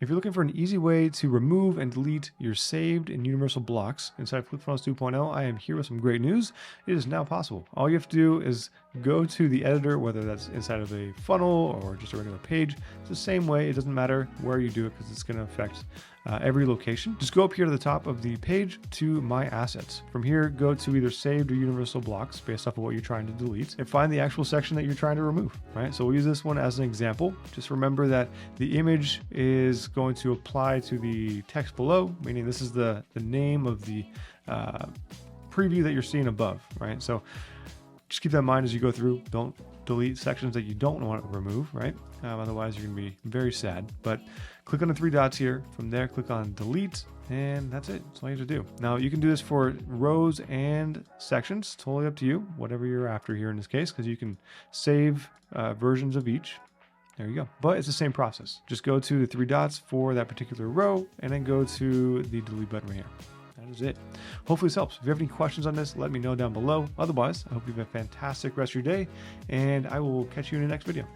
If you're looking for an easy way to remove and delete your saved and universal blocks inside ClickFunnels 2.0, I am here with some great news. It is now possible. All you have to do is go to the editor, whether that's inside of a funnel or just a regular page. It's the same way. It doesn't matter where you do it because it's going to affect every location. Just go up here to the top of the page to My Assets. From here, go to either saved or universal blocks based off of what you're trying to delete and find the actual section that you're trying to remove, right? So we'll use this one as an example. Just remember that the image is going to apply to the text below, meaning this is the name of the preview that you're seeing above, right? So just keep that in mind as you go through. Don't delete sections that you don't want to remove, right? Otherwise, you're going to be very sad. But click on the three dots here. From there, click on delete, and that's it. That's all you have to do. Now, you can do this for rows and sections. Totally up to you, whatever you're after here in this case, because you can save versions of each. There you go. But it's the same process. Just go to the three dots for that particular row, and then go to the delete button right here. That is it. Hopefully this helps. If you have any questions on this, let me know down below. Otherwise, I hope you have a fantastic rest of your day, and I will catch you in the next video.